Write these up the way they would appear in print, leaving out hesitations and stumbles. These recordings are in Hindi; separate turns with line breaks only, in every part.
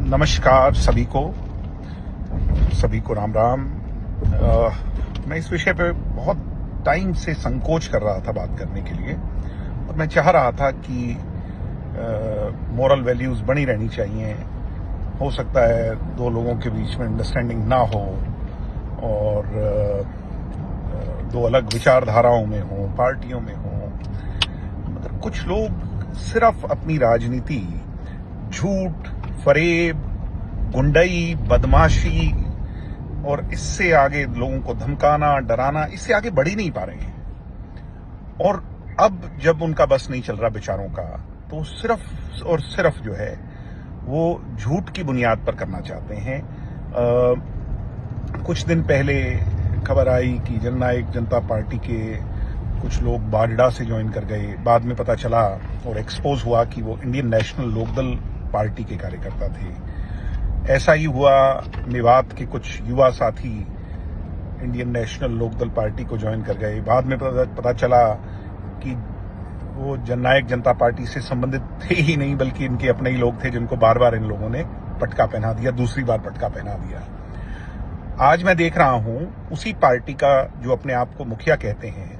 नमस्कार सभी को राम राम। मैं इस विषय पे बहुत टाइम से संकोच कर रहा था बात करने के लिए, और मैं चाह रहा था कि मोरल वैल्यूज बनी रहनी चाहिए। हो सकता है दो लोगों के बीच में अंडरस्टैंडिंग ना हो और दो अलग विचारधाराओं में हो, पार्टियों में हो, मगर कुछ लोग सिर्फ अपनी राजनीति झूठ, फरेब, गुंडई, बदमाशी और इससे आगे लोगों को धमकाना, डराना, इससे आगे बढ़ ही नहीं पा रहे हैं। और अब जब उनका बस नहीं चल रहा बेचारों का, तो सिर्फ और सिर्फ जो है वो झूठ की बुनियाद पर करना चाहते हैं। कुछ दिन पहले खबर आई कि जननायक जनता पार्टी के कुछ लोग बाजड़ा से ज्वाइन कर गए। बाद में पता चला और एक्सपोज हुआ कि वो इंडियन नेशनल लोकदल पार्टी के कार्यकर्ता थे। ऐसा ही हुआ, मेवात के कुछ युवा साथी इंडियन नेशनल लोकदल पार्टी को ज्वाइन कर गए। बाद में पता चला कि वो जननायक जनता पार्टी से संबंधित थे ही नहीं, बल्कि इनके अपने ही लोग थे जिनको बार बार इन लोगों ने पटका पहना दिया, दूसरी बार पटका पहना दिया। आज मैं देख रहा हूं उसी पार्टी का जो अपने आप को मुखिया कहते हैं,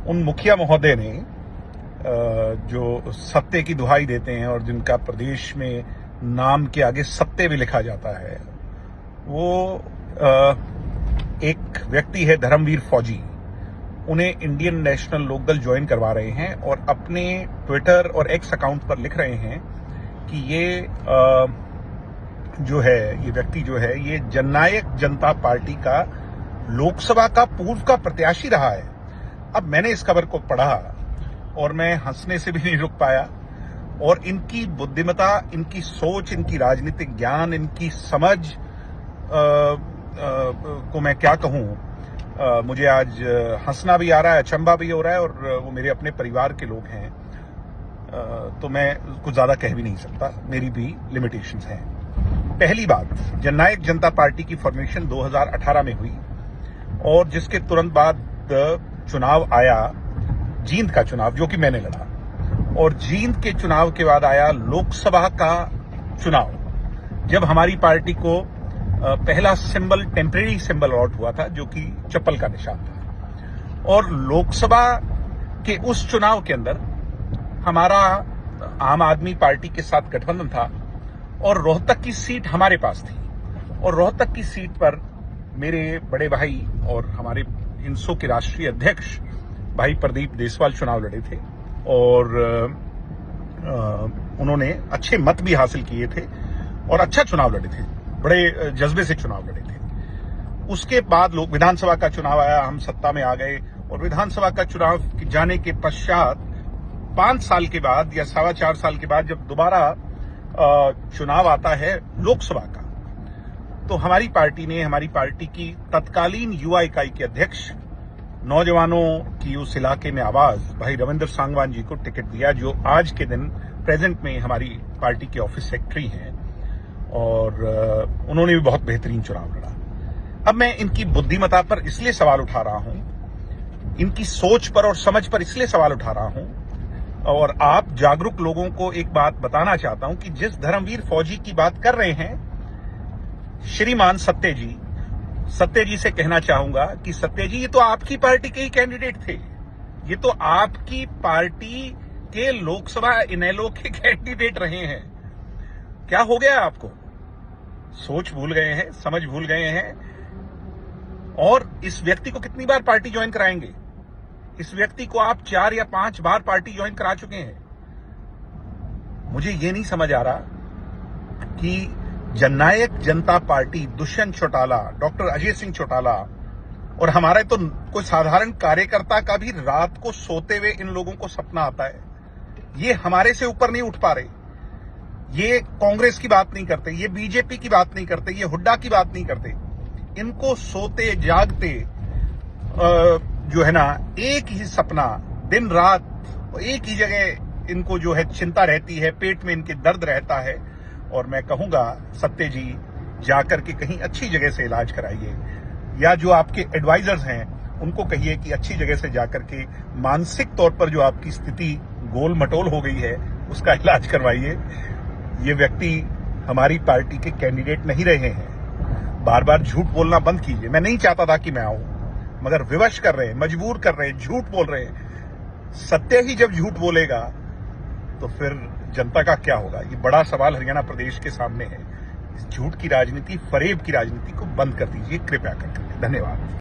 उन मुखिया महोदय ने जो सत्य की दुहाई देते हैं और जिनका प्रदेश में नाम के आगे सत्य भी लिखा जाता है, वो एक व्यक्ति है धर्मवीर फौजी। उन्हें इंडियन नेशनल लोकदल ज्वाइन करवा रहे हैं और अपने ट्विटर और एक्स अकाउंट पर लिख रहे हैं कि ये व्यक्ति जो है ये जननायक जनता पार्टी का लोकसभा का पूर्व का प्रत्याशी रहा है। अब मैंने इस खबर को पढ़ा और मैं हंसने से भी नहीं रुक पाया। और इनकी बुद्धिमता, इनकी सोच, इनकी राजनीतिक ज्ञान, इनकी समझ को मैं क्या कहूं। मुझे आज हंसना भी आ रहा है, अचंभा भी हो रहा है, और वो मेरे अपने परिवार के लोग हैं, तो मैं कुछ ज्यादा कह भी नहीं सकता, मेरी भी लिमिटेशंस हैं। पहली बात, जननायक जनता पार्टी की फॉर्मेशन 2018 में हुई और जिसके तुरंत बाद चुनाव आया, जींद का चुनाव, जो कि मैंने लड़ा, और जींद के चुनाव के बाद आया लोकसभा का चुनाव, जब हमारी पार्टी को पहला सिंबल, टेम्परेरी सिंबल अलॉट हुआ था, जो कि चप्पल का निशान था। और लोकसभा के उस चुनाव के अंदर हमारा आम आदमी पार्टी के साथ गठबंधन था और रोहतक की सीट हमारे पास थी। और रोहतक की सीट पर मेरे बड़े भाई और हमारे इंसो के राष्ट्रीय अध्यक्ष भाई प्रदीप देसवाल चुनाव लड़े थे और उन्होंने अच्छे मत भी हासिल किए थे और अच्छा चुनाव लड़े थे, बड़े जज्बे से चुनाव लड़े थे। उसके बाद लोग विधानसभा का चुनाव आया, हम सत्ता में आ गए, और विधानसभा का चुनाव जाने के पश्चात 5 साल के बाद या 4.25 साल के बाद जब दोबारा चुनाव आता है लोकसभा का, तो हमारी पार्टी की तत्कालीन युवा इकाई के अध्यक्ष, नौजवानों की उस इलाके में आवाज, भाई रविंद्र सांगवान जी को टिकट दिया, जो आज के दिन प्रेजेंट में हमारी पार्टी के ऑफिस सेक्रेटरी हैं, और उन्होंने भी बहुत बेहतरीन चुनाव लड़ा। अब मैं इनकी बुद्धिमत्ता पर इसलिए सवाल उठा रहा हूं, इनकी सोच पर और समझ पर इसलिए सवाल उठा रहा हूं, और आप जागरूक लोगों को एक बात बताना चाहता हूं कि जिस धर्मवीर फौजी की बात कर रहे हैं श्रीमान सत्य जी से कहना चाहूंगा कि सत्य जी, ये तो आपकी पार्टी के ही कैंडिडेट थे, ये तो आपकी पार्टी के लोकसभा इनेलो के कैंडिडेट रहे हैं। क्या हो गया आपको? सोच भूल गए हैं, समझ भूल गए हैं? और इस व्यक्ति को कितनी बार पार्टी ज्वाइन कराएंगे? इस व्यक्ति को आप 4 या 5 बार पार्टी ज्वाइन करा चुके हैं। मुझे ये नहीं समझ आ रहा कि जननायक जनता पार्टी, दुष्यंत चौटाला, डॉक्टर अजय सिंह चौटाला, और हमारे तो कोई साधारण कार्यकर्ता का भी रात को सोते हुए इन लोगों को सपना आता है। ये हमारे से ऊपर नहीं उठ पा रहे। ये कांग्रेस की बात नहीं करते, ये बीजेपी की बात नहीं करते, ये हुड्डा की बात नहीं करते। इनको सोते जागते जो है ना, एक ही सपना, दिन रात एक ही जगह इनको जो है चिंता रहती है, पेट में इनके दर्द रहता है। और मैं कहूंगा सत्य जी, जाकर के कहीं अच्छी जगह से इलाज कराइए, या जो आपके एडवाइजर्स हैं उनको कहिए कि अच्छी जगह से जाकर के मानसिक तौर पर जो आपकी स्थिति गोल मटोल हो गई है उसका इलाज करवाइए। ये व्यक्ति हमारी पार्टी के कैंडिडेट नहीं रहे हैं। बार बार झूठ बोलना बंद कीजिए। मैं नहीं चाहता था कि मैं आऊं, मगर विवश कर रहे हैं, मजबूर कर रहे हैं, झूठ बोल रहे हैं। सत्य ही जब झूठ बोलेगा तो फिर जनता का क्या होगा? ये बड़ा सवाल हरियाणा प्रदेश के सामने है। इस झूठ की राजनीति, फरेब की राजनीति को बंद कर दीजिए कृपया करके। धन्यवाद।